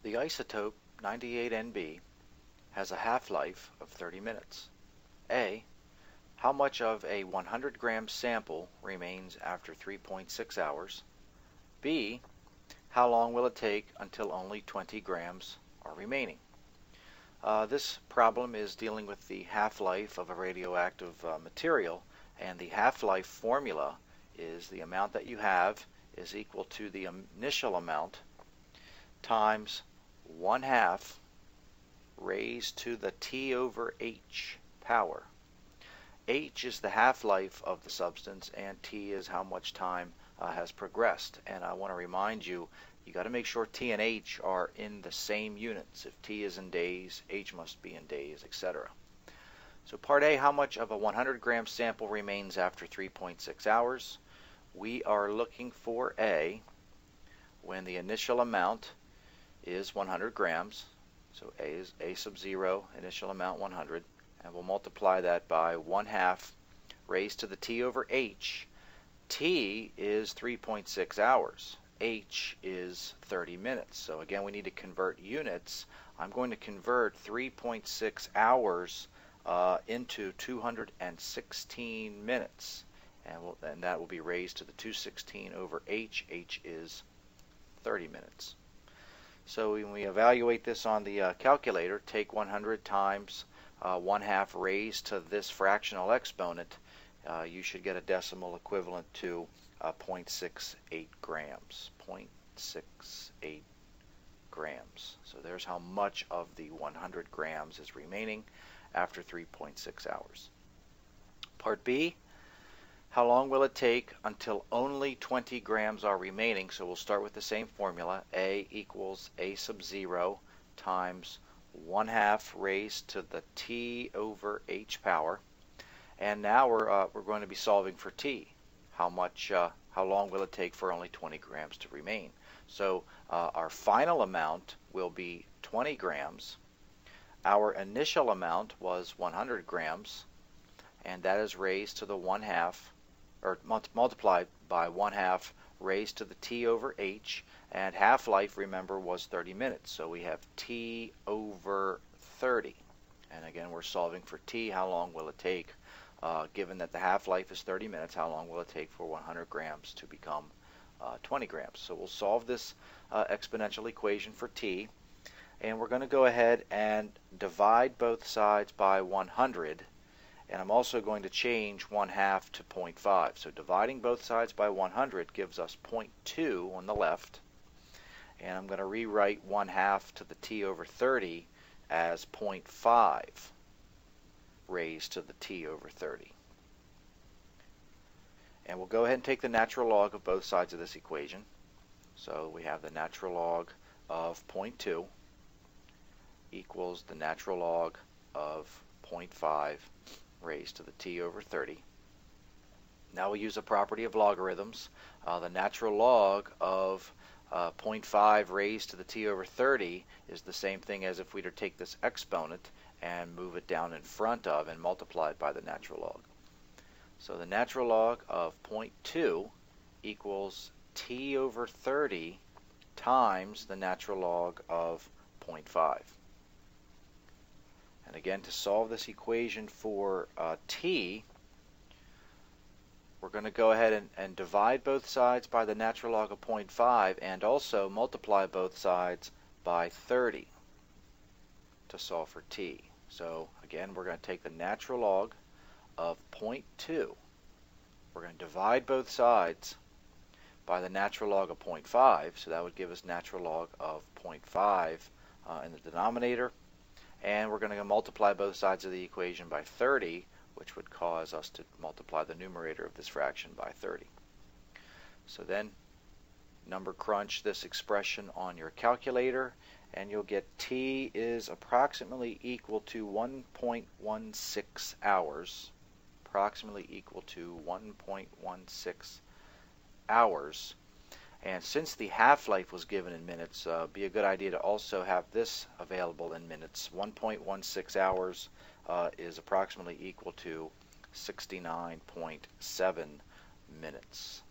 The isotope 98Nb has a half-life of 30 minutes. A. How much of a 100-gram sample remains after 3.6 hours? B. How long will it take until only 20 grams are remaining? This problem is dealing with the half-life of a radioactive material, and the half-life formula is the amount that you have is equal to the initial amount times 1/2 raised to the T over H power. H is the half-life of the substance, and T is how much time has progressed. And I want to remind you, you got to make sure T and H are in the same units. If T is in days, H must be in days, etc. So part A, how much of a 100-gram sample remains after 3.6 hours? We are looking for A when the initial amount is 100 grams. So A is A sub 0, initial amount 100, and we'll multiply that by 1/2 raised to the T over H. T is 3.6 hours. H is 30 minutes. So again, we need to convert units. I'm going to convert 3.6 hours into 216 minutes. And that will be raised to the 216 over H. H is 30 minutes. So when we evaluate this on the calculator, take 100 times 1/2 raised to this fractional exponent, you should get a decimal equivalent to 0.68 grams. 0.68 grams. So there's how much of the 100 grams is remaining after 3.6 hours. Part B, how long will it take until only 20 grams are remaining? So we'll start with the same formula. A equals A sub 0 times 1/2 raised to the T over H power. And now we're going to be solving for T. How long will it take for only 20 grams to remain? So our final amount will be 20 grams. Our initial amount was 100 grams, and that is raised to the 1/2, or multiplied by 1/2 raised to the T over H, and half-life, remember, was 30 minutes. So we have T over 30. And again, we're solving for T. How long will it take? Given that the half-life is 30 minutes, how long will it take for 100 grams to become 20 grams? So we'll solve this exponential equation for T, and we're going to go ahead and divide both sides by 100, and I'm also going to change 1/2 to 0.5. So dividing both sides by 100 gives us 0.2 on the left, and I'm going to rewrite 1/2 to the T over 30 as 0.5 raised to the T over 30. And we'll go ahead and take the natural log of both sides of this equation. So we have the natural log of 0.2 equals the natural log of 0.5 raised to the T over 30. Now we'll use a property of logarithms. The natural log of 0.5 raised to the T over 30 is the same thing as if we were to take this exponent and move it down in front of and multiply it by the natural log. So the natural log of 0.2 equals T over 30 times the natural log of 0.5. And again, to solve this equation for T, we're going to go ahead and divide both sides by the natural log of 0.5 and also multiply both sides by 30 to solve for T. So again, we're going to take the natural log of 0.2. We're going to divide both sides by the natural log of 0.5, so that would give us natural log of 0.5 in the denominator. And we're going to multiply both sides of the equation by 30, which would cause us to multiply the numerator of this fraction by 30. So then number crunch this expression on your calculator, and you'll get T is approximately equal to 1.16 hours. Approximately equal to 1.16 hours. And since the half-life was given in minutes, be a good idea to also have this available in minutes. 1.16 hours is approximately equal to 69.7 minutes.